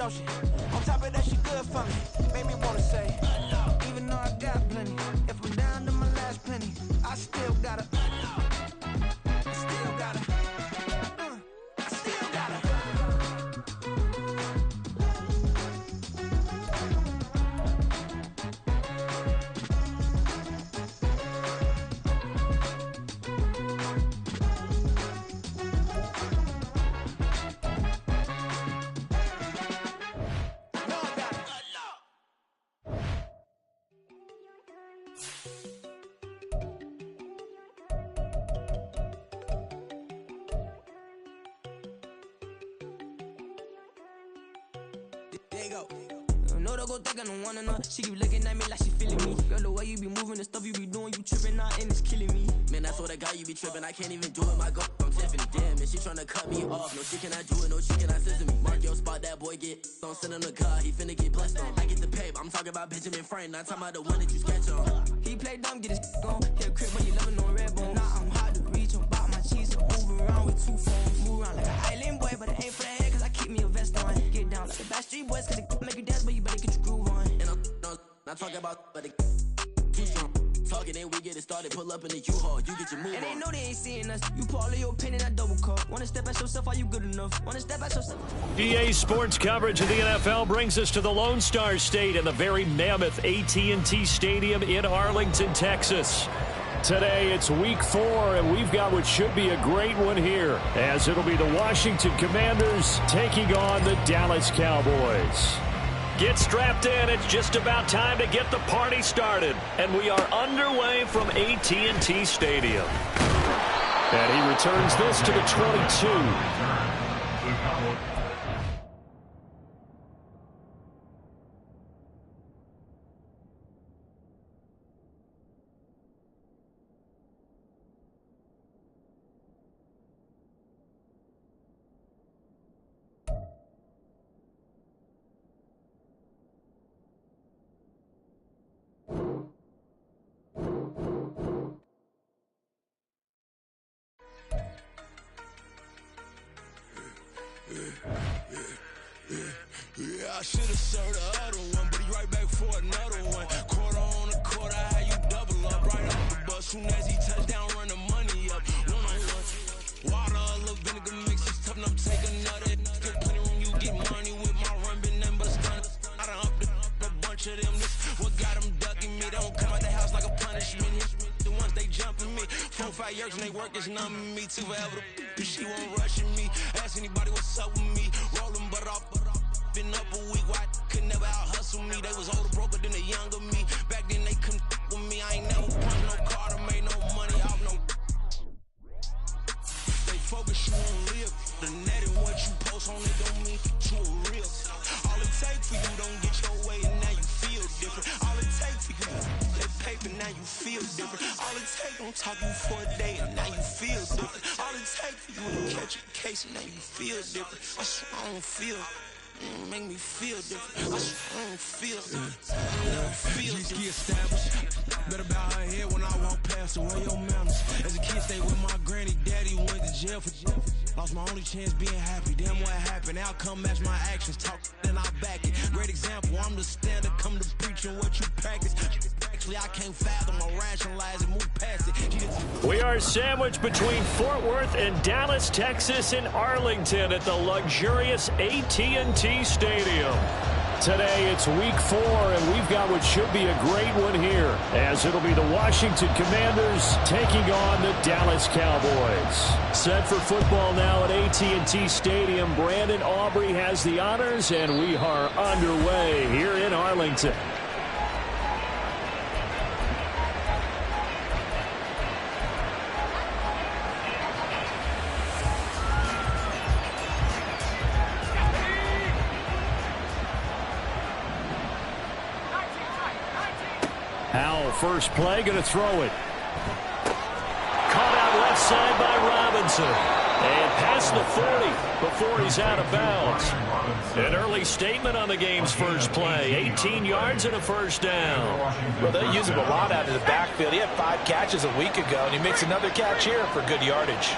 don't she? On top of that, she good for me. Made me wanna say, even though I got plenty, if I'm down to my last penny, I still gotta. She keep looking at me like she feeling me. Girl, the way you be moving, the stuff you be doing, you tripping out and it's killing me. Man, I swear to God, you be tripping. I can't even do it. My girl, I'm Tiffany. Damn, and she tryna cut me off. No, she cannot do it. No, she cannot scissor me. Mark your spot, that boy get. Don't send him the car. He finna get blessed on. I get the pay, but I'm talking about Benjamin Franklin. Not talking about the one that you sketch on. He play dumb, get his on. Hit a crib when you loving on red bone. Now I'm hard to reach. I'm about my cheese and move around with 2 phones. Move around like an island boy, but it ain't for the head, cause I keep me a vest on. Get down like the Backstreet Boys, cause it make you dance, but you better get your groove on. And I'm not talking about, but too strong. Talking, then we get it started. Pull up in the U-Haul, you get your move and on. they know they ain't seeing us. You pull all of your pin in that double cup. Wanna step at yourself, are you good enough? Wanna step at yourself? EA Sports coverage of the NFL brings us to the Lone Star State and the very mammoth AT&T Stadium in Arlington, Texas. Today it's week 4, and we've got what should be a great one here, as it'll be the Washington Commanders taking on the Dallas Cowboys. Get strapped in. It's just about time to get the party started. And we are underway from AT&T Stadium. And he returns this to the 22. I should've served the other one, but he right back for another one. Quarter on the quarter, how you double up right off the bus. Soon as he touch down, run the money up. One-on-one. Water, a little vinegar mix, it's tough enough to take another. Get plenty room, you get money with my run, been nothing but a stun. I done upped a bunch of them. This what got them ducking me. They don't come out the house like a punishment. The ones they jumping me. 4 or 5 years and they work is numbing me. Too forever. She won't rushing me. Ask anybody what's up with me. Rolling butt off. Been up a week, why could never out hustle me? They was older, broker than the younger me. Back then they couldn't with me. I ain't never punched no card or made no money off no. They focus you on live. The net and what you post on it don't mean you a real. All it takes for you don't get your way and now you feel different. All it takes for you that paper now you feel different. All it takes don't talk you for a day and now you feel different. All it takes for you to catch a case and now you feel different. I swear I don't feel. Make me feel different. I don't feel different. Established. Better bow her head when I walk past away your manners. As a kid, stayed with my granny, daddy went to jail for jail. Lost my only chance being happy. Damn what happened. Outcome match my actions. Talk then I back it. Great example. I'm the standard. Come to preaching what you practice. Actually, I can't fathom or rationalize and move past it. We are sandwiched between Fort Worth and Dallas, Texas, in Arlington at the luxurious AT&T Stadium. Today it's week 4, and we've got what should be a great one here, as it'll be the Washington Commanders taking on the Dallas Cowboys. Set for football now at AT&T Stadium. Brandon Aubrey has the honors, and we are underway here in Arlington. Howell, first play, going to throw it. Caught out left side by Robinson. And past the 40 before he's out of bounds. An early statement on the game's first play. 18 yards and a first down. Well, they use him a lot out of the backfield. He had 5 catches a week ago, and he makes another catch here for good yardage.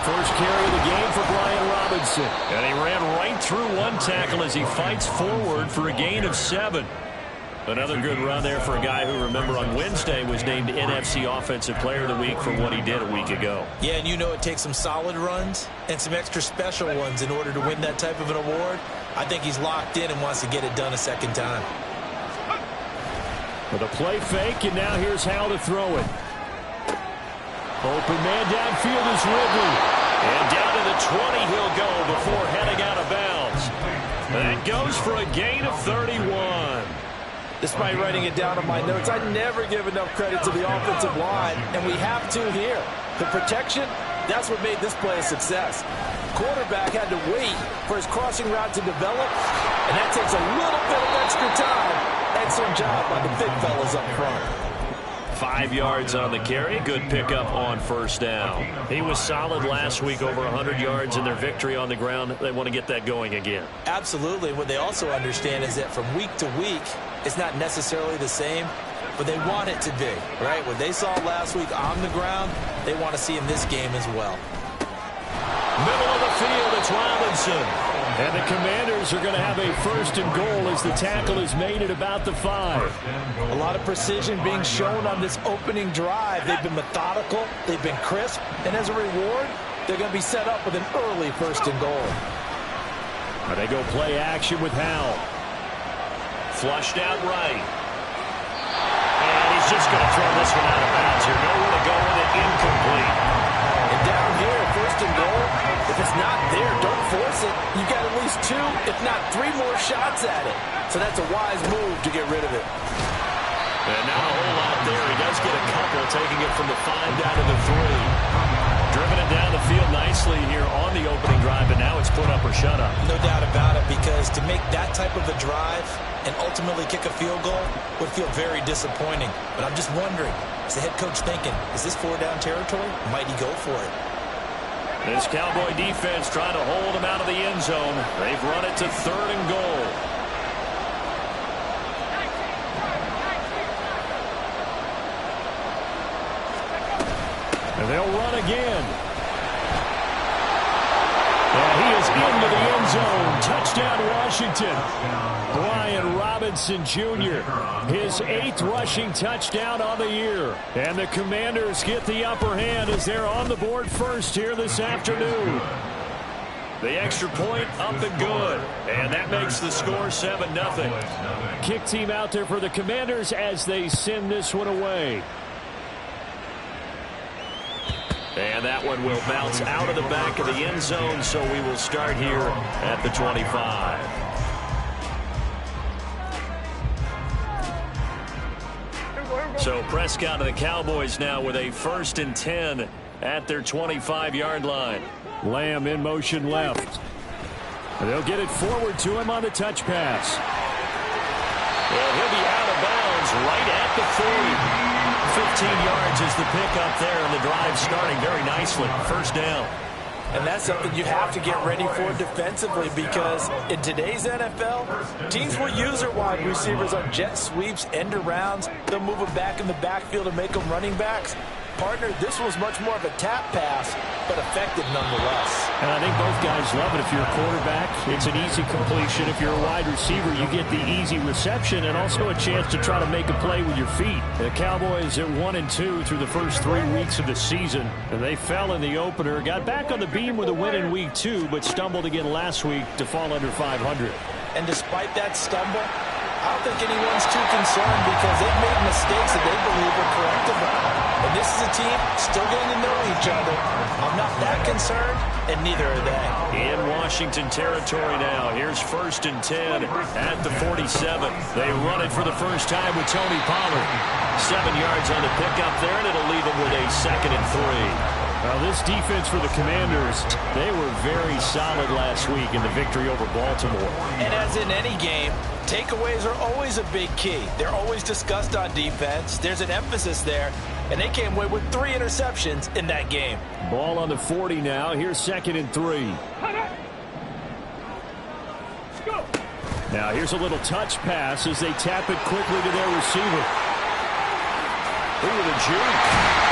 First carry of the game for Brian Robinson. And he ran right through one tackle as he fights forward for a gain of 7. Another good run there for a guy who, remember, on Wednesday was named NFC Offensive Player of the Week for what he did a week ago. Yeah, and you know it takes some solid runs and some extra special ones in order to win that type of an award. I think he's locked in and wants to get it done a second time. With a play fake, and now here's how to throw it. Open man downfield is Ridley. And down to the 20 he'll go before heading out of bounds. That goes for a gain of 31. Despite writing it down on my notes, I never give enough credit to the offensive line, and we have to here. The protection, that's what made this play a success. Quarterback had to wait for his crossing route to develop, and that takes a little bit of extra time. Excellent job by the big fellas up front. 5 yards on the carry. Good pickup on first down. He was solid last week, over 100 yards in their victory on the ground. They want to get that going again. Absolutely. What they also understand is that from week to week, it's not necessarily the same, but they want it to be, right? What they saw last week on the ground, they want to see in this game as well. Middle of the field, it's Robinson. And the Commanders are going to have a first and goal as the tackle is made at about the 5. A lot of precision being shown on this opening drive. They've been methodical, they've been crisp, and as a reward, they're going to be set up with an early first and goal. And they go play action with Howell. Flushed out right. And he's just going to throw this one out of bounds here. Nowhere to go with it, incomplete. And down here, first and goal, if it's not there, don't force it. You've got at least 2, if not 3 more shots at it. So that's a wise move to get rid of it. And not a whole lot there. He does get a couple, taking it from the 5 down to the 3. Driven it down the field nicely here on the opening drive, and now it's put up or shut up. No doubt about it, because to make that type of a drive and ultimately kick a field goal would feel very disappointing. But I'm just wondering, is the head coach thinking, is this 4-down territory? Might he go for it? This Cowboy defense trying to hold him out of the end zone. They've run it to 3rd and goal. And they'll run again. And he is into the end zone. Touchdown, Washington. Brian Robinson Jr., his 8th rushing touchdown on the year. And the Commanders get the upper hand as they're on the board first here this afternoon. The extra point up and good. And that makes the score 7-0. Kick team out there for the Commanders as they send this one away. And that one will bounce out of the back of the end zone, so we will start here at the 25. So Prescott and the Cowboys now with a 1st and 10 at their 25-yard line. Lamb in motion left. And they'll get it forward to him on the touch pass. And he'll be out of bounds right at the 40. 15 yards is the pickup there, and the drive starting very nicely. First down. And that's something you have to get ready for defensively, because in today's NFL, teams will use their wide receivers on jet sweeps, end arounds. They'll move them back in the backfield and make them running backs. Partner, this was much more of a tap pass, but effective nonetheless. And I think both guys love it. If you're a quarterback, it's an easy completion. If you're a wide receiver, you get the easy reception and also a chance to try to make a play with your feet. The Cowboys are 1-2 through the first 3 weeks of the season. And they fell in the opener, got back on the beam with a win in week 2, but stumbled again last week to fall under 500. And despite that stumble, I don't think anyone's too concerned, because they've made mistakes that they believe are correctable. And this is a team still getting to know each other. I'm not that concerned, and neither are they. In Washington territory now. Here's 1st and 10 at the 47. They run it for the first time with Tony Pollard. 7 yards on the pickup there, and it'll leave them with a 2nd and 3. Now, this defense for the Commanders, they were very solid last week in the victory over Baltimore. And as in any game, takeaways are always a big key. They're always discussed on defense. There's an emphasis there, and they came away with 3 interceptions in that game. Ball on the 40 now. Here's 2nd and 3. Now, here's a little touch pass as they tap it quickly to their receiver. Look at the juke.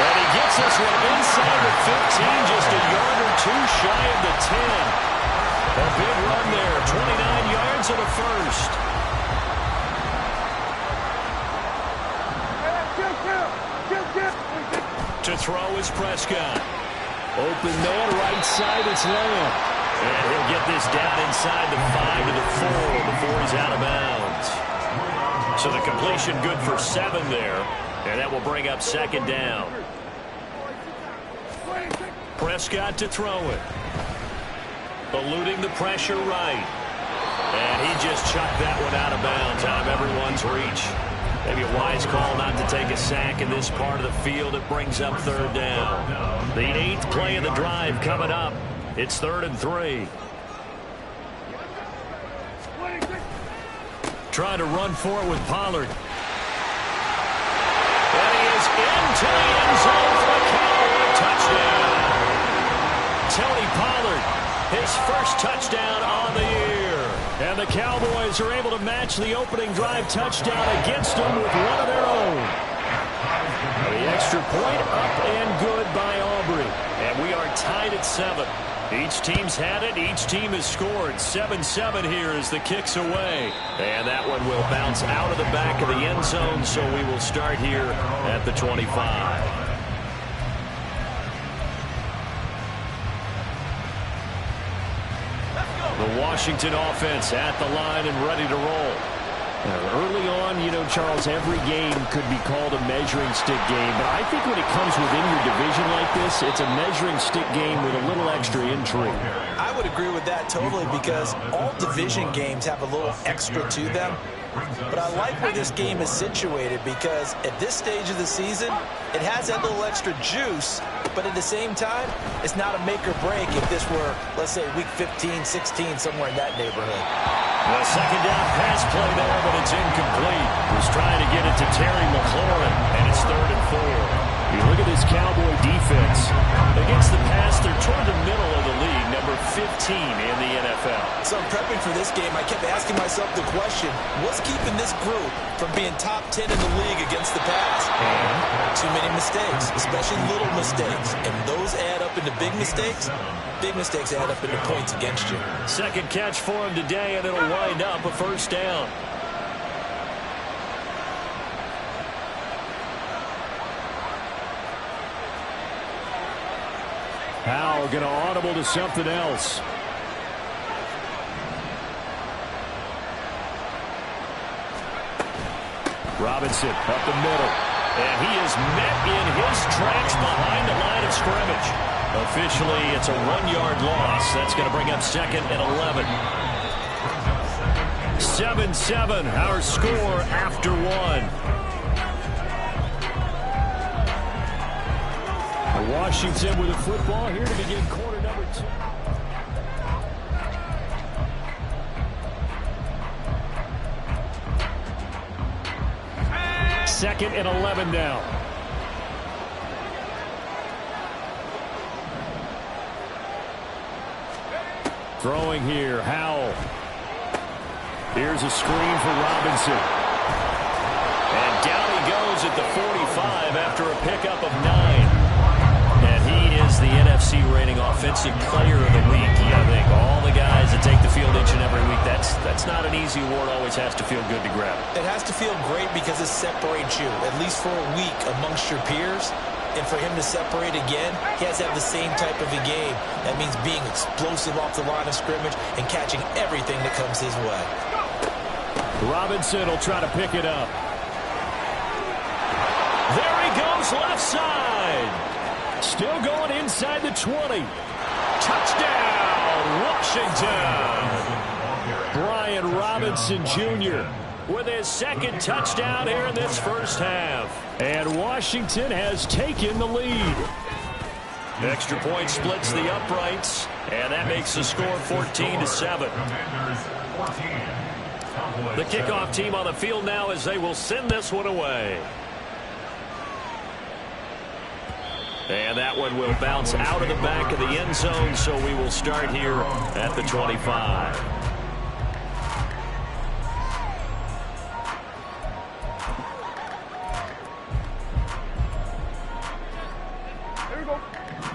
And he gets this one inside the 15, just a to the first. To throw is Prescott. Open man, right side, it's Lamb. And he'll get this down inside the 5 to the 4 before he's out of bounds. So the completion good for 7 there. And that will bring up second down. Prescott to throw it. Eluding the pressure right. And he just chucked that one out of bounds, out of everyone's reach. Maybe a wise call not to take a sack in this part of the field. It brings up third down. The 8th play of the drive coming up. It's 3rd and 3. Trying to run for it with Pollard. And he is into the end zone for a Cowboy touchdown. Tony Pollard, his first touchdown on the year. And the Cowboys are able to match the opening drive touchdown against them with one of their own. The extra point up and good by Aubrey. And we are tied at 7. Each team's had it. Each team has scored. 7-7 here as the kick's away. And that one will bounce out of the back of the end zone, so we will start here at the 25. The Washington offense at the line and ready to roll. Early on, you know, Charles, every game could be called a measuring stick game. But I think when it comes within your division like this, it's a measuring stick game with a little extra intrigue. I would agree with that totally because all division games have a little extra to them. But I like where this game is situated because at this stage of the season, it has that little extra juice. But at the same time, it's not a make or break if this were, let's say, week 15, 16, somewhere in that neighborhood. The second down pass play there, but it's incomplete. Was trying to get it to Terry McLaurin, and it's 3rd and 4. You look at this Cowboy defense. Against the pass, they're toward the middle of the league, number 15 in the NFL. So I'm prepping for this game. I kept asking myself the question, what's keeping this group from being top 10 in the league against the pass? Too many mistakes, especially little mistakes. And those add up into big mistakes. Big mistakes add up into points against you. Second catch for him today, and it'll wind up a first down. Powell going to audible to something else. Robinson up the middle. And he is met in his tracks behind the line of scrimmage. Officially, it's a 1-yard loss. That's going to bring up 2nd and 11. 7-7, our score after 1. Washington with a football here to begin quarter number 2. Second and 11 now. Throwing here, Howell. Here's a screen for Robinson. And down he goes at the 45 after a pickup of 9. And he is the NFC rating offensive player of the week. I think all the guys that take the field each and every week, that's not an easy award. Always has to feel good to grab it. It has to feel great because it separates you, at least for a week, amongst your peers. And for him to separate again, he has to have the same type of a game. That means being explosive off the line of scrimmage and catching everything that comes his way. Robinson will try to pick it up. There he goes, left side. Still going inside the 20. Touchdown, Washington. Brian Robinson Jr. with his second touchdown here in this first half. And Washington has taken the lead. Extra point splits the uprights, and that makes the score 14-7. The kickoff team on the field now as they will send this one away. And that one will bounce out of the back of the end zone, so we will start here at the 25.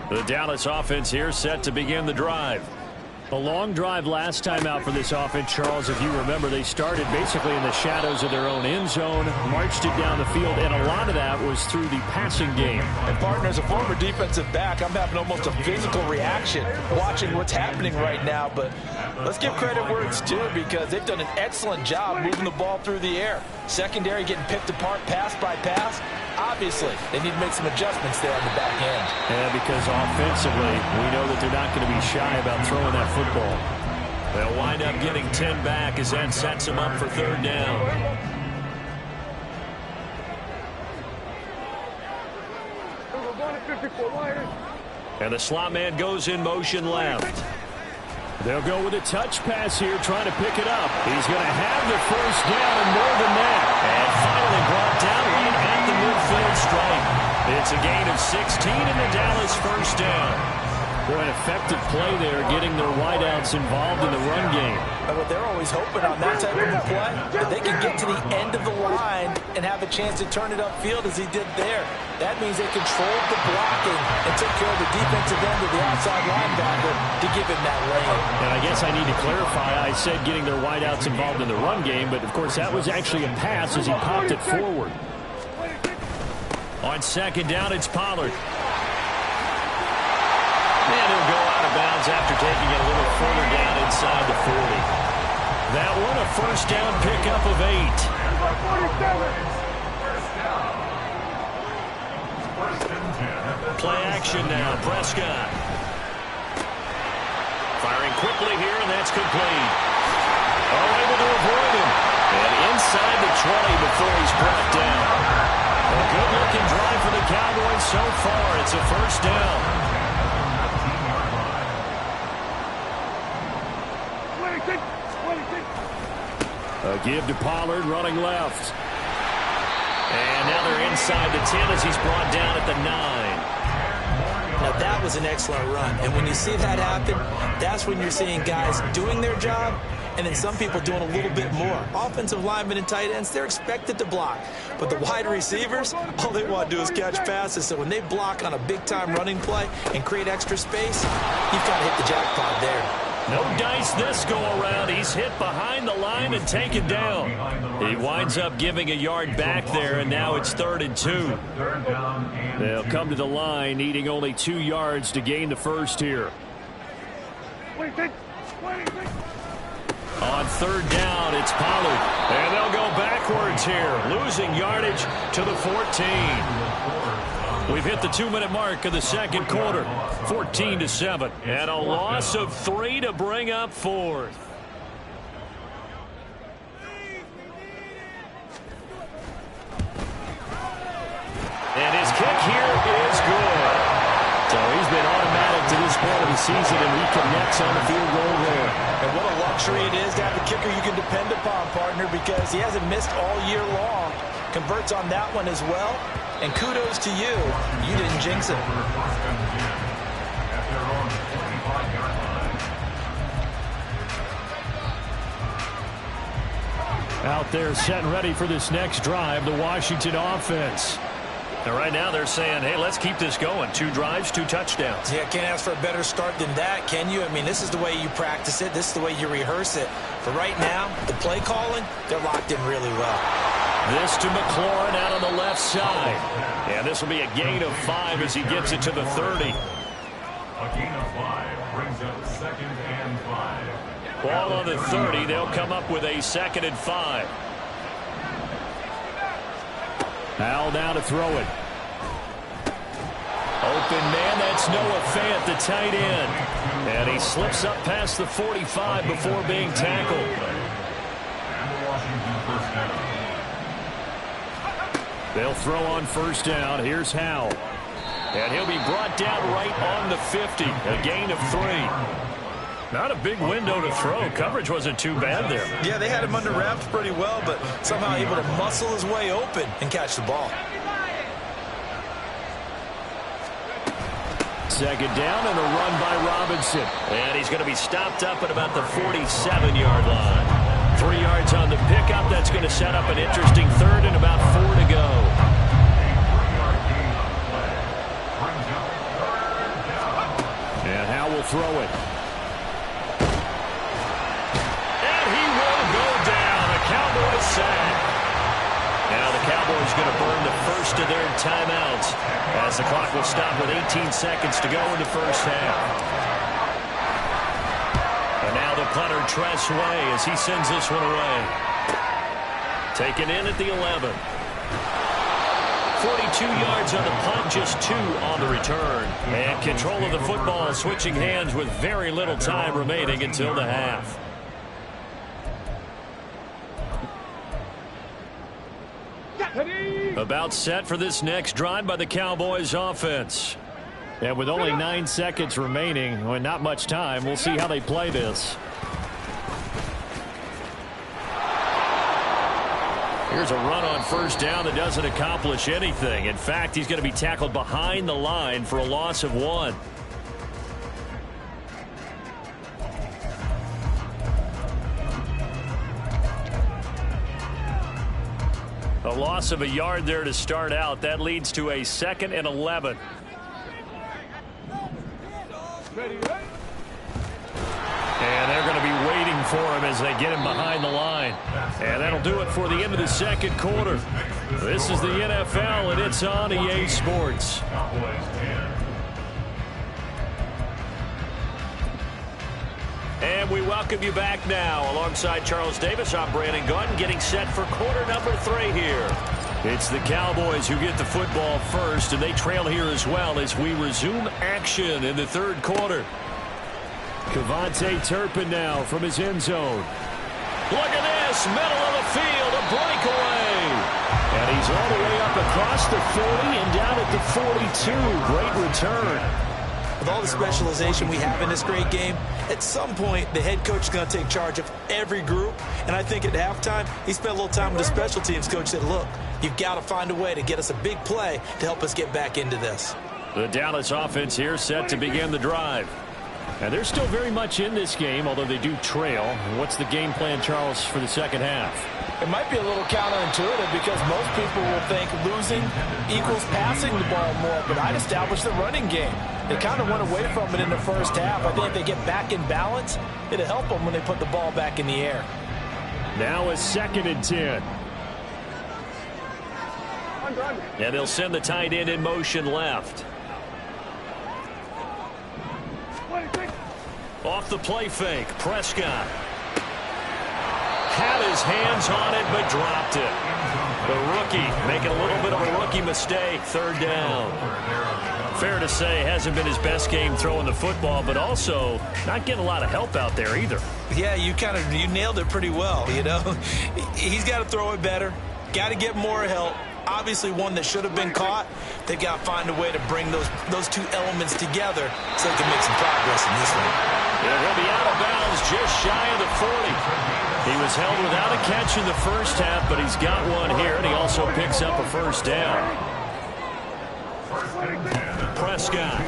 The Dallas offense here set to begin the drive. A long drive last time out for this offense, Charles. If you remember, they started basically in the shadows of their own end zone, marched it down the field, and a lot of that was through the passing game. And, partner, as a former defensive back, I'm having almost a physical reaction watching what's happening right now. But let's give credit where it's due, because they've done an excellent job moving the ball through the air. Secondary getting picked apart pass by pass. Obviously, they need to make some adjustments there on the back end. Yeah, because offensively, we know that they're not going to be shy about throwing that football. They'll wind up getting 10 back as that sets them up for third down. And the slot man goes in motion left. They'll go with a touch pass here, trying to pick it up. He's going to have the first down and more than that. And finally brought down right at the midfield stripe. It's a gain of 16 and the Dallas first down. Boy, an effective play there, getting their wideouts involved in the run game. But they're always hoping on that type of a play that they can get to the end of the line and have a chance to turn it upfield as he did there. That means they controlled the blocking and took care of the defensive end of the outside linebacker to give him that lane. And I guess I need to clarify, I said getting their wideouts involved in the run game, but of course that was actually a pass as he popped it forward. On second down, it's Pollard. And he'll go out of bounds after taking it a little further down inside the 40. That one a first down pickup of 8. Play action now, Prescott. Firing quickly here, and that's complete. Able to avoid him. And inside the 20 before he's brought down. A good-looking drive for the Cowboys so far. It's a first down. A give to Pollard, running left. And now they're inside the 10 as he's brought down at the 9. Now that was an excellent run. And when you see that happen, that's when you're seeing guys doing their job and then some people doing a little bit more. Offensive linemen and tight ends, they're expected to block. But the wide receivers, all they want to do is catch passes. So when they block on a big-time running play and create extra space, you've got to hit the jackpot there. No dice this go-around. He's hit behind the line and taken down. He winds up giving a yard back there, and now it's 3rd and 2. They'll come to the line, needing only 2 yards to gain the first here. On 3rd down, it's Pollard. And they'll go backwards here, losing yardage to the 14. We've hit the 2-minute mark of the second quarter, 14-7, and a loss of 3 to bring up 4th. And his kick here is good. So he's been automatic to this point of the season, and he connects on the field goal there. And what a luxury it is to have a kicker you can depend upon, partner, because he hasn't missed all year long. Converts on that one as well. And kudos to you. You didn't jinx it. Out there set and ready for this next drive, the Washington offense. And right now they're saying, hey, let's keep this going. 2 drives, 2 touchdowns. Yeah, can't ask for a better start than that, can you? I mean, this is the way you practice it. This is the way you rehearse it. But right now, the play calling, they're locked in really well. This to McLaurin out on the left side. And this will be a gain of 5 as he gets it to the 30. A gain of 5 brings up 2nd and 5. Ball on the 30. They'll come up with a 2nd and 5. Howell now to throw it. Open man, that's Noah Fant, the tight end. And he slips up past the 45 before being tackled. And the Washington first down. They'll throw on first down. Here's Howell. And he'll be brought down right on the 50. A gain of 3. Not a big window to throw. Coverage wasn't too bad there. Yeah, they had him under wraps pretty well, but somehow able to muscle his way open and catch the ball. 2nd down and a run by Robinson. And he's going to be stopped up at about the 47-yard line. 3 yards on the pickup. That's going to set up an interesting 3rd and about 4 to go. And Howell will throw it. Cowboys going to burn the first of their timeouts as the clock will stop with 18 seconds to go in the first half. And now the punter, Tress Way, as he sends this one away. Taken in at the 11. 42 yards on the punt, just 2 on the return. And control of the football, switching hands with very little time remaining until the half. About set for this next drive by the Cowboys offense. And with only 9 seconds remaining, and not much time, we'll see how they play this. Here's a run on first down that doesn't accomplish anything. In fact, he's going to be tackled behind the line for a loss of 1. A loss of a yard there to start out. That leads to a 2nd and 11. And they're going to be waiting for him as they get him behind the line. And that'll do it for the end of the second quarter. This is the NFL, and it's on EA Sports. And we welcome you back now. Alongside Charles Davis, I'm Brandon Gunn, getting set for quarter number 3 here. It's the Cowboys who get the football first, and they trail here as well as we resume action in the third quarter. Cavante Turpin now from his end zone. Look at this, middle of the field, a breakaway. And he's all the way up across the 40 and down at the 42. Great return. With all the specialization we have in this great game, at some point the head coach is going to take charge of every group. And I think at halftime, he spent a little time with the special teams coach, said, look, you've got to find a way to get us a big play to help us get back into this. The Dallas offense here set to begin the drive. And they're still very much in this game, although they do trail. What's the game plan, Charles, for the second half? It might be a little counterintuitive because most people will think losing equals passing the ball more, but I'd establish the running game. They kind of went away from it in the first half. I think if they get back in balance, it'll help them when they put the ball back in the air. Now a 2nd and 10. And they'll send the tight end in motion left. Off the play fake, Prescott had his hands on it but dropped it. The rookie making a little bit of a rookie mistake, 3rd down. Fair to say, hasn't been his best game throwing the football, but also not getting a lot of help out there either. Yeah, you nailed it pretty well, you know. He's got to throw it better, got to get more help. Obviously one that should have been caught. They've got to find a way to bring those 2 elements together so they can make some progress in this one. Yeah, he'll be out of bounds just shy of the 40. He was held without a catch in the first half, but he's got one here, and he also picks up a first down. Prescott.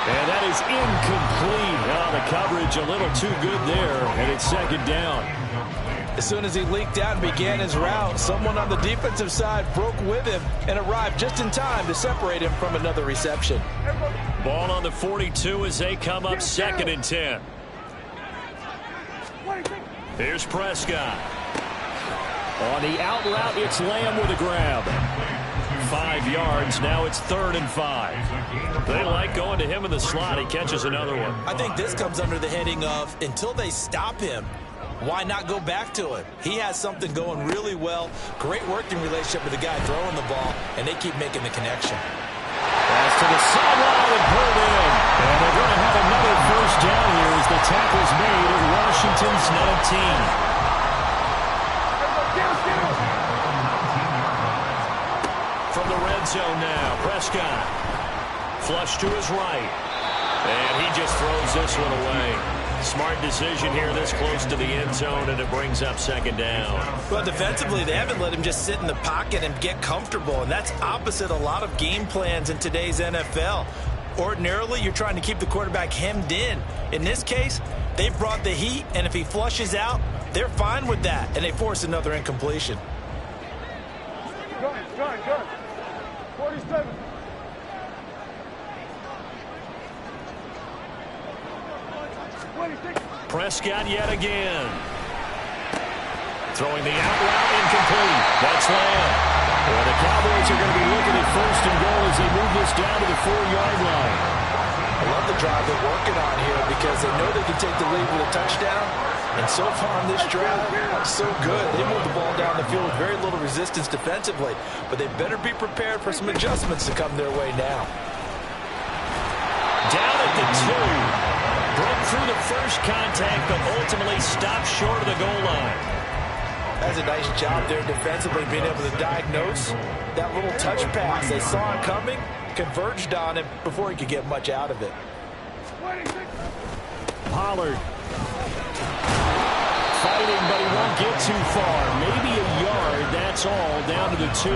And that is incomplete. Oh, the coverage a little too good there, and it's 2nd down. As soon as he leaked out and began his route, someone on the defensive side broke with him and arrived just in time to separate him from another reception. Ball on the 42 as they come up 2nd and 10. Here's Prescott. On the out route, it's Lamb with a grab. 5 yards. Now it's 3rd and 5. They like going to him in the slot. He catches another one. I think this comes under the heading of until they stop him, why not go back to it? He has something going really well. Great working relationship with the guy throwing the ball, and they keep making the connection. Pass to the sideline and pulled in. And they're going to have another first down here as the tackle's made at Washington's 19. From the red zone now, Prescott. Flush to his right. And he just throws this one away. Smart decision here this close to the end zone, and it brings up 2nd down. Well, defensively, they haven't let him just sit in the pocket and get comfortable, and that's opposite a lot of game plans in today's NFL. Ordinarily, you're trying to keep the quarterback hemmed in. In this case, they've brought the heat, and if he flushes out, they're fine with that, and they force another incompletion. Good. 47. Prescott yet again. Throwing the out route, incomplete. That's Lamb. Well, the Cowboys are going to be looking at first and goal as they move this down to the 4-yard line. I love the drive they're working on here because they know they can take the lead with a touchdown. And so far on this drive, so good. They move the ball down the field with very little resistance defensively. But they better be prepared for some adjustments to come their way now. Down at the 2. Broke through the first contact, but ultimately stopped short of the goal line. That's a nice job there defensively, being able to diagnose that little touch pass. They saw it coming, converged on him before he could get much out of it. Pollard. Fighting, but he won't get too far. Maybe a yard, that's all, down to the 2.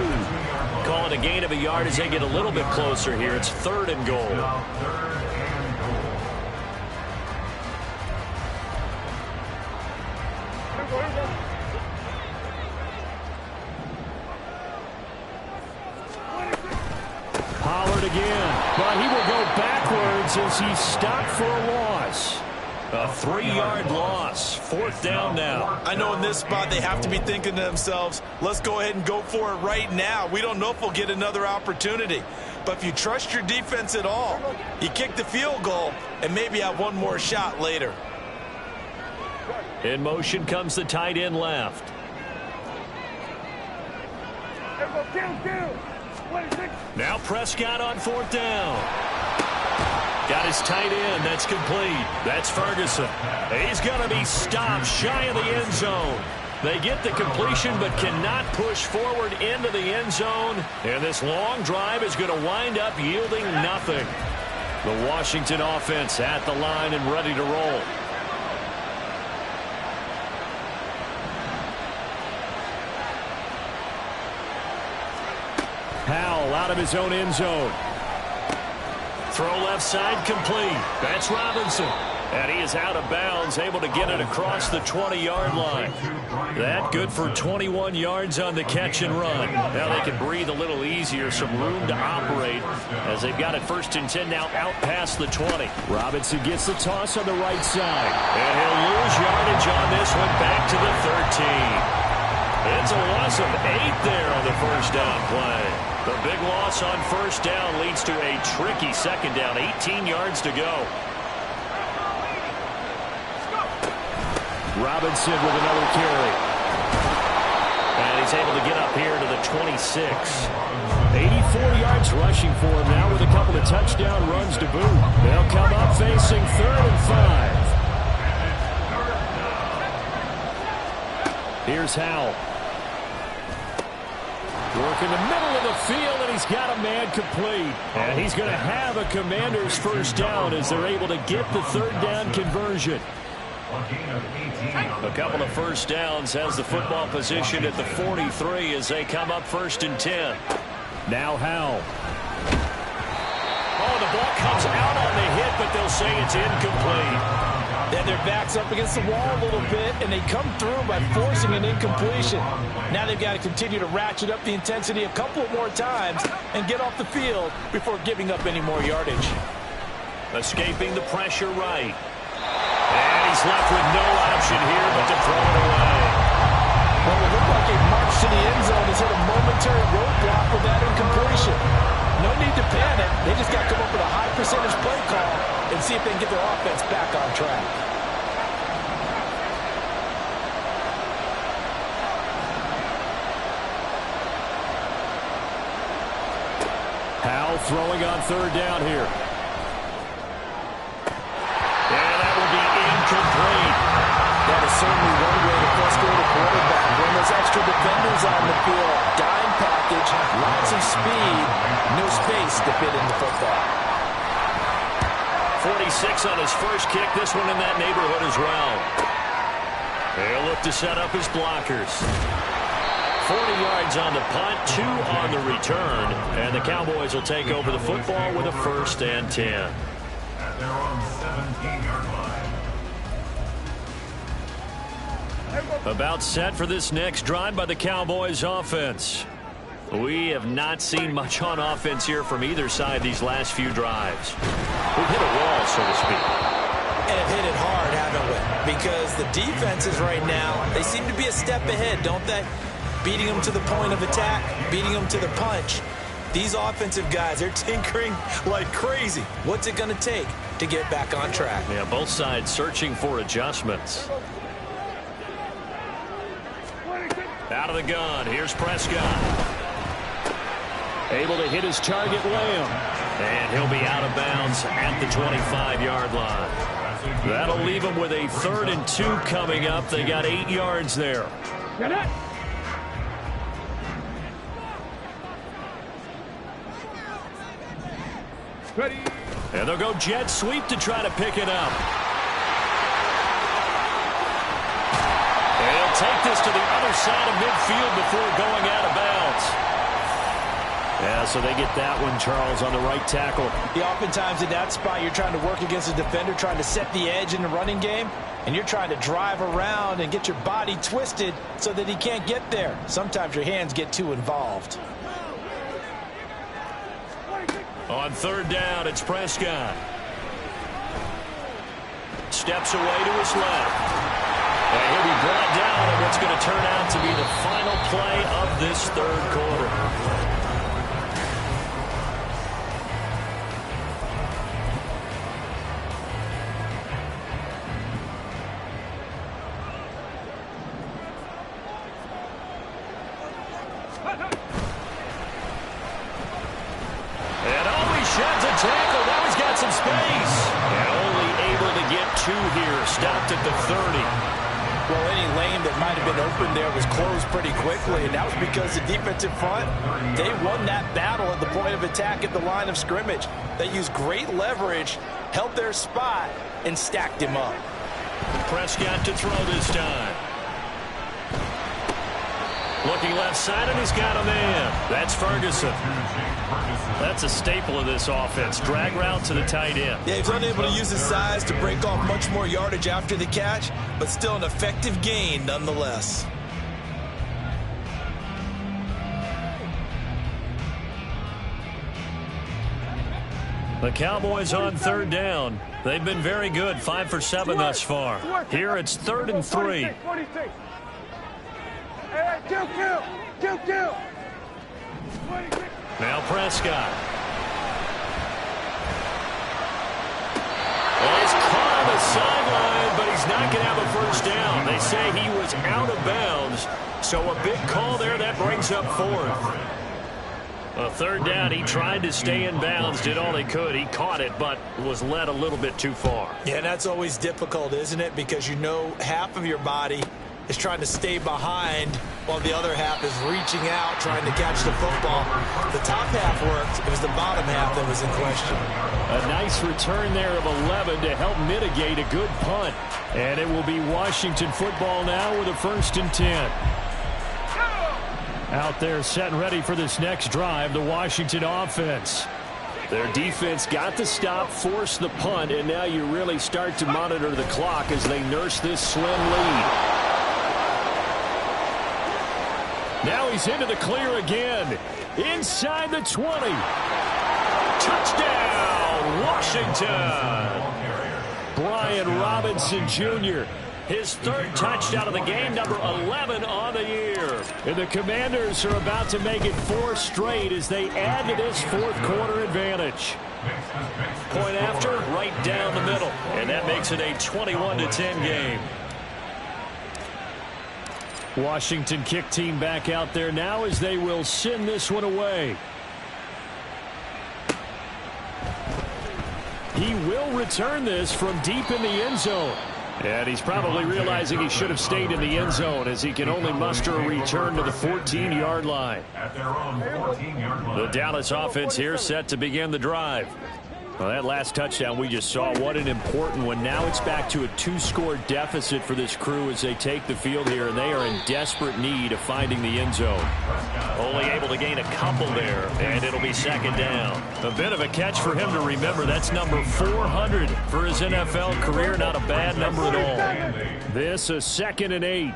Call it a gain of a yard as they get a little bit closer here. It's 3rd and goal. Pollard again, but he will go backwards as he's stopped for a loss. A 3-yard loss. 4th down now. I know in this spot they have to be thinking to themselves, let's go ahead and go for it right now. We don't know if we'll get another opportunity. But if you trust your defense at all, you kick the field goal and maybe have one more shot later. In motion comes the tight end left. Now Prescott on 4th down. Got his tight end. That's complete. That's Ferguson. He's going to be stopped shy of the end zone. They get the completion but cannot push forward into the end zone. And this long drive is going to wind up yielding nothing. The Washington offense at the line and ready to roll. Powell out of his own end zone. Throw left side complete. That's Robinson. And he is out of bounds, able to get it across the 20-yard line. That good for 21 yards on the catch and run. Now they can breathe a little easier, some room to operate as they've got it 1st and 10 now out past the 20. Robinson gets the toss on the right side. And he'll lose yardage on this one back to the 13. It's a loss of 8 there on the 1st down play. The big loss on 1st down leads to a tricky 2nd down. 18 yards to go. Robinson with another carry. And he's able to get up here to the 26. 84 yards rushing for him now with a couple of touchdown runs to boot. They'll come up facing 3rd and 5. Here's Howell. Work in the middle of the field, and he's got a man complete. And he's going to have a Commanders 1st down as they're able to get the 3rd down conversion. A couple of 1st downs has the football position at the 43 as they come up 1st and 10. Now Howell. Oh, the ball comes out on the hit, but they'll say it's incomplete. Then their backs up against the wall a little bit, and they come through by forcing an incompletion. Now they've got to continue to ratchet up the intensity a couple more times and get off the field before giving up any more yardage. Escaping the pressure right. And he's left with no option here but to throw it away. Well, it looked like a march to the end zone has hit a momentary roadblock with that incompletion. No need to panic. They just got to come up with a high percentage play call and see if they can get their offense back on track. Howell throwing on 3rd down here. And that will be incomplete. That is certainly one way to frustrate a quarterback. When there's extra defenders on the field, dime package, lots of speed, no space to fit in the football. 46 on his first kick. This one in that neighborhood as well. They'll look to set up his blockers. 40 yards on the punt, 2 on the return, and the Cowboys will take over the football with a 1st and 10. At their own 17-yard line. About set for this next drive by the Cowboys offense. We have not seen much on offense here from either side these last few drives. We've hit a wall, so to speak. and have hit it hard, haven't we? Because the defenses right now, they seem to be a step ahead, don't they? Beating them to the point of attack, beating them to the punch. These offensive guys, they're tinkering like crazy. What's it going to take to get back on track? Yeah, both sides searching for adjustments. Out of the gun, here's Prescott. Able to hit his target, Lamb. And he'll be out of bounds at the 25-yard line. That'll leave him with a 3rd and 2 coming up. They got 8 yards there. Get it. Ready. And they'll go jet sweep to try to pick it up. And he'll take this to the other side of midfield before going out of bounds. Yeah, so they get that one, Charles, on the right tackle. Yeah, oftentimes in that spot, you're trying to work against a defender, trying to set the edge in the running game, and you're trying to drive around and get your body twisted so that he can't get there. Sometimes your hands get too involved. On 3rd down, it's Prescott. Steps away to his left. And he'll be brought down on what's going to turn out to be the final play of this 3rd quarter. Tackle. Now he's got some space. And only able to get 2 here. Stopped at the 30. Well, any lane that might have been open there was closed pretty quickly, and that was because the defensive front, they won that battle at the point of attack at the line of scrimmage. They used great leverage, held their spot, and stacked him up. Prescott to throw this time. Looking left side, and he's got a man. That's Ferguson. That's a staple of this offense. Drag route to the tight end. Yeah, he's unable to use his size to break off much more yardage after the catch, but still an effective gain nonetheless. The Cowboys on 3rd down. They've been very good, 5 for 7 thus far. Here it's 3rd and 3. 46. Hey, kill. Now Prescott. Well, he's caught on the sideline, but he's not going to have a 1st down. They say he was out of bounds, so a big call there. That brings up 4th. A 3rd down, he tried to stay in bounds, did all he could. He caught it, but was led a little bit too far. Yeah, that's always difficult, isn't it? Because you know half of your body is trying to stay behind while the other half is reaching out, trying to catch the football. The top half worked. It was the bottom half that was in question. A nice return there of 11 to help mitigate a good punt. And it will be Washington football now with a 1st and 10. Out there set and ready for this next drive, the Washington offense. Their defense got the stop, forced the punt, and now you really start to monitor the clock as they nurse this slim lead. Now he's into the clear again. Inside the 20. Touchdown, Washington. Brian Robinson Jr., his 3rd touchdown of the game, number 11 on the year. And the Commanders are about to make it 4 straight as they add to this 4th quarter advantage. Point after, right down the middle. And that makes it a 21-10 game. Washington kick team back out there now as they will send this one away. He will return this from deep in the end zone. And he's probably realizing he should have stayed in the end zone as he can only muster a return to the 14-yard line. At their own 14-yard line. The Dallas offense here set to begin the drive. Well, that last touchdown we just saw, what an important one. Now it's back to a 2-score deficit for this crew as they take the field here, and they are in desperate need of finding the end zone. Only able to gain a couple there, and it'll be 2nd down. A bit of a catch for him to remember. That's number 400 for his NFL career. Not a bad number at all. This a 2nd and 8.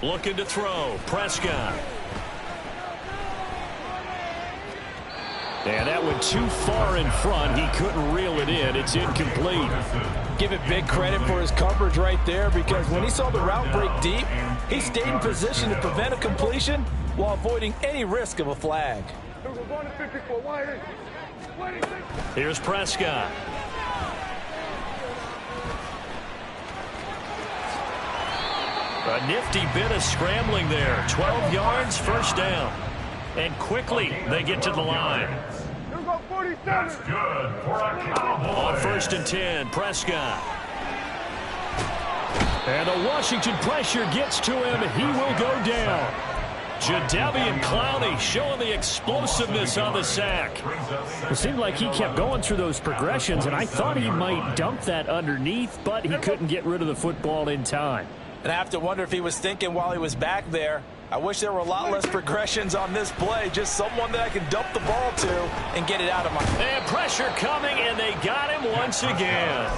Looking to throw. Prescott. And that went too far in front. He couldn't reel it in. It's incomplete. Give it big credit for his coverage right there, because when he saw the route break deep, he stayed in position to prevent a completion while avoiding any risk of a flag. Here's Prescott. A nifty bit of scrambling there. 12 yards, first down. And quickly they get to the line. That's good for a Cowboy. On 1st and 10, Prescott. And the Washington pressure gets to him. He will go down. Jadeveon Clowney showing the explosiveness on the sack. It seemed like he kept going through those progressions, and I thought he might dump that underneath, but he couldn't get rid of the football in time. And I have to wonder if he was thinking while he was back there, I wish there were a lot less progressions on this play. Just someone that I can dump the ball to and get it out of my... And pressure coming, and they got him once again.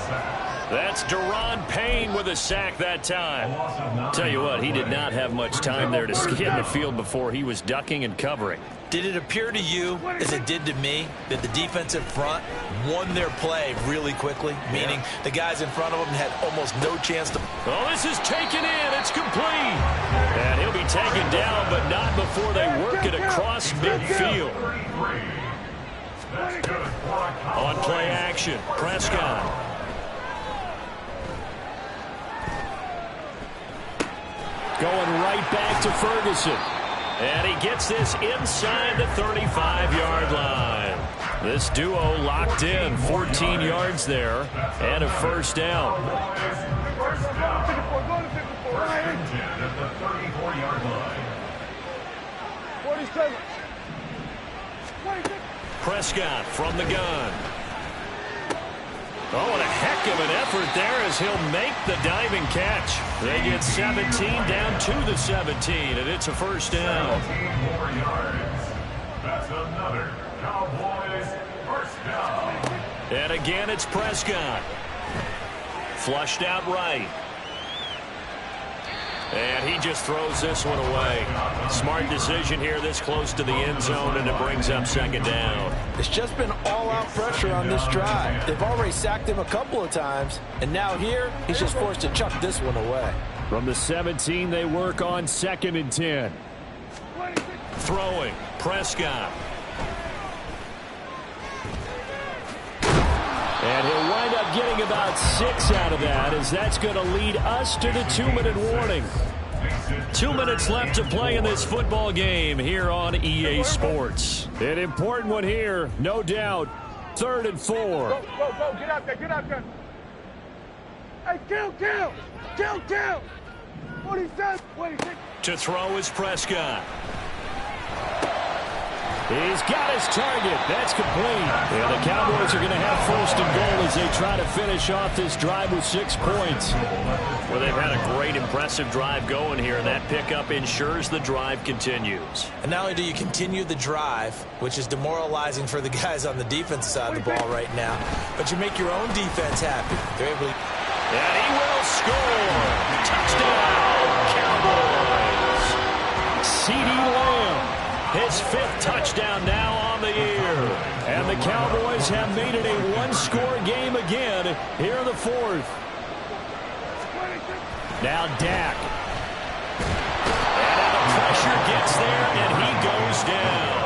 That's Deron Payne with a sack that time. Tell you what, he did not have much time there to scan the field before he was ducking and covering. Did it appear to you, as it did to me, that the defensive front won their play really quickly? Meaning the guys in front of them had almost no chance to... Oh, this is taken in. It's complete. And he'll be taken down, but not before they work it across midfield. On play action, Prescott. Going right back to Ferguson. And he gets this inside the 35-yard line. This duo locked in, 14 yards there, and a first down. Prescott from the gun. Oh, and a heck of an effort there as he'll make the diving catch. They get 17 down to the 17, and it's a first down. 17 more yards. That's another Cowboys first down. And again, it's Prescott. Flushed out right. And he just throws this one away. Smart decision here this close to the end zone, and it brings up second down. It's just been all-out pressure on this drive. They've already sacked him a couple of times, and now here, he's just forced to chuck this one away. From the 17, they work on 2nd and 10. Throwing, Prescott. And he'll wind up getting about 6 out of that, as that's going to lead us to the 2-minute warning. 2 minutes left to play in this football game here on EA Sports. An important one here, no doubt. 3rd and 4. Go, get out there, get out there. Hey, kill. What he said, To throw is Prescott. He's got his target. That's complete. Yeah, the Cowboys are going to have 1st and goal as they try to finish off this drive with 6 points. Well, they've had a great, impressive drive going here, and that pickup ensures the drive continues. And not only do you continue the drive, which is demoralizing for the guys on the defensive side of the ball right now, but you make your own defense happy. They're able to... And he will score. Touchdown, Cowboys. CD Lamb. His 5th touchdown now on the year. And the Cowboys have made it a 1-score game again here in the 4th. Now Dak. And now the pressure gets there, and he goes down.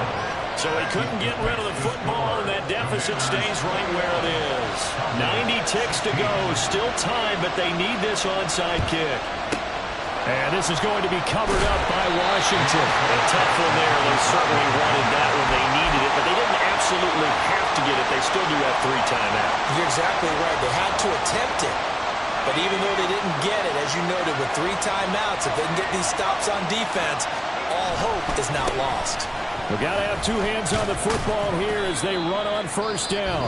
So he couldn't get rid of the football, and that deficit stays right where it is. 90 ticks to go. Still time, but they need this onside kick. And this is going to be covered up by Washington. A tough one there. They certainly wanted that when they needed it, but they didn't absolutely have to get it. They still do have 3 timeouts. You're exactly right. They had to attempt it. But even though they didn't get it, as you noted, with 3 timeouts, if they can get these stops on defense, all hope is not lost. We've got to have 2 hands on the football here as they run on 1st down.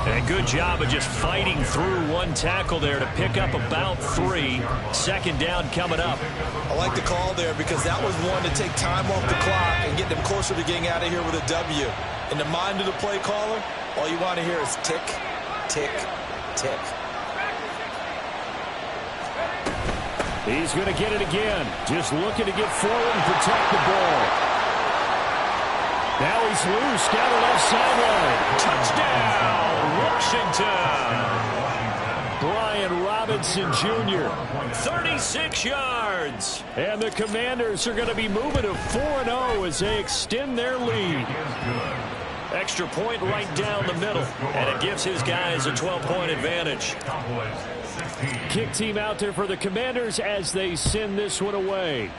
And a good job of just fighting through 1 tackle there to pick up about 3. 2nd down coming up. I like the call there because that was one to take time off the clock and get them closer to getting out of here with a W. In the mind of the play caller, all you want to hear is tick, tick, tick. He's going to get it again. Just looking to get forward and protect the ball. Now he's loose down the left sideline. Touchdown, Washington. Brian Robinson Jr., 36 yards. And the Commanders are going to be moving to 4-0 as they extend their lead. Extra point right down the middle, and it gives his guys a 12-point advantage. Kick team out there for the Commanders as they send this one away.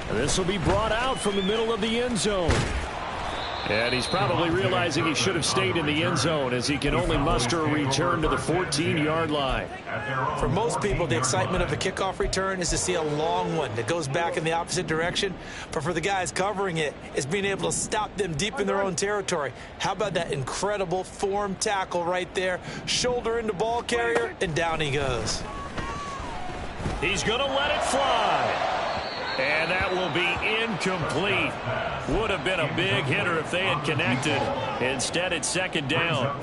And this will be brought out from the middle of the end zone. And he's probably realizing he should have stayed in the end zone as he can only muster a return to the 14-yard line. For most people, the excitement of a kickoff return is to see a long one that goes back in the opposite direction. But for the guys covering it, it's being able to stop them deep in their own territory. How about that incredible form tackle right there? Shoulder into ball carrier, and down he goes. He's going to let it fly. And that will be incomplete. Would have been a big hitter if they had connected. Instead, it's second down.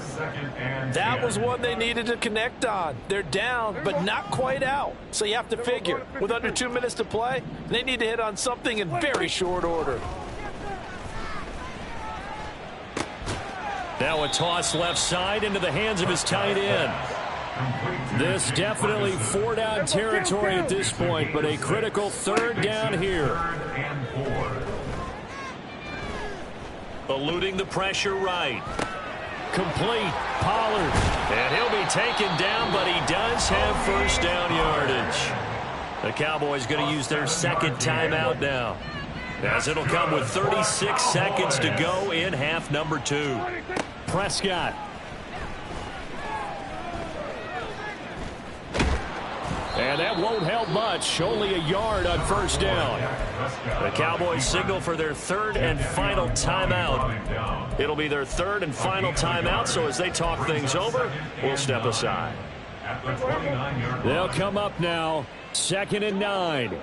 That was one they needed to connect on. They're down, but not quite out. So you have to figure, with under 2 minutes to play, they need to hit on something in very short order. Now a toss left side into the hands of his tight end. This definitely 4-down territory at this point, but a critical third down here. Eluding the pressure right. Complete. Pollard. And he'll be taken down, but he does have first down yardage. The Cowboys going to use their second timeout now, as it'll come with 36 seconds to go in half number 2. Prescott. And that won't help much. Only a yard on first down. The Cowboys signal for their third and final timeout. It'll be their third and final timeout, so as they talk things over, we'll step aside. They'll come up now. 2nd and 9.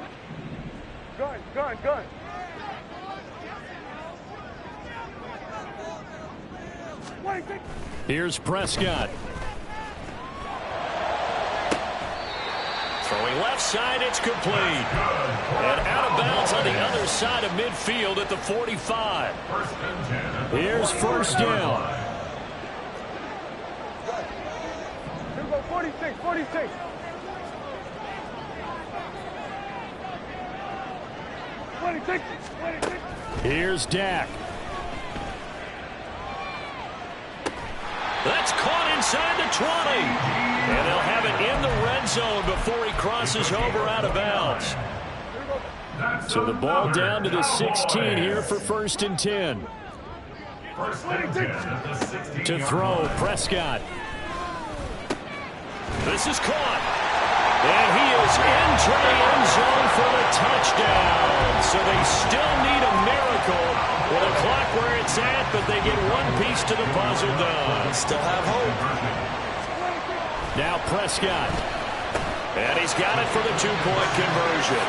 Gun. Here's Prescott. Throwing left side, it's complete. And out of bounds on the other side of midfield at the 45. Here's first down. Here we go, 46. 26. Here's Dak. That's caught inside the 20. And they'll have it in the red zone before he crosses over out of bounds. So the ball down to the 16 here for 1st and 10. To throw, Prescott. This is caught. And he is into the end zone for the touchdown. So they still need a miracle with the clock where it's at, but they get one piece to the puzzle done. Still have hope. Now Prescott. And he's got it for the 2-point conversion.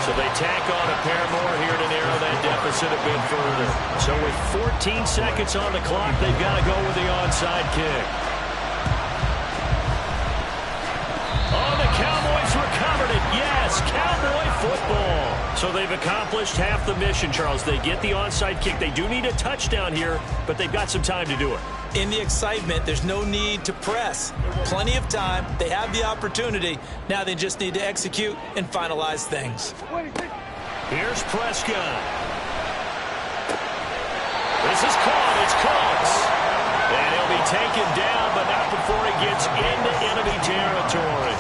So they tack on a pair more here to narrow that deficit a bit further. So with 14 seconds on the clock, they've got to go with the onside kick. Oh, the Cowboys recovered it. Yes, Cowboy football. So they've accomplished half the mission, Charles. They get the onside kick. They do need a touchdown here, but they've got some time to do it. In the excitement, there's no need to press. Plenty of time. They have the opportunity. Now they just need to execute and finalize things. Here's Prescott. This is caught. It's close. And he'll be taken down, but not before he gets into enemy territory.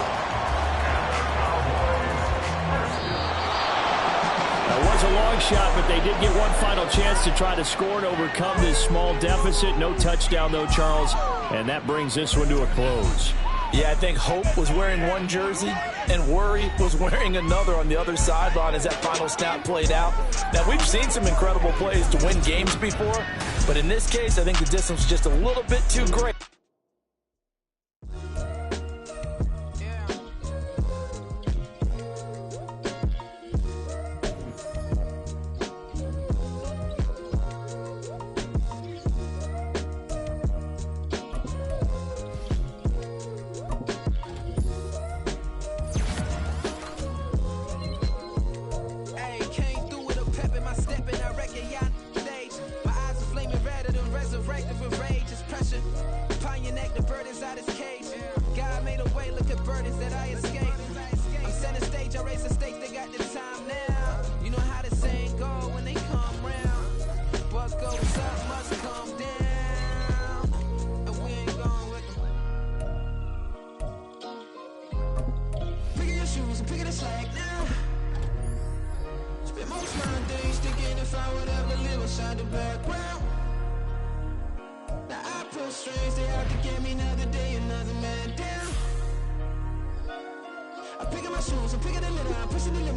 It was a long shot, but they did get one final chance to try to score and overcome this small deficit. No touchdown, though, Charles, and that brings this one to a close. Yeah, I think hope was wearing one jersey and worry was wearing another on the other sideline as that final snap played out. Now, we've seen some incredible plays to win games before, but in this case, I think the distance was just a little bit too great. Can't background. Now I pull strings, they out to get me another day, another man down. I'm picking my shoes, I'm picking the litter, I'm pushing the limit.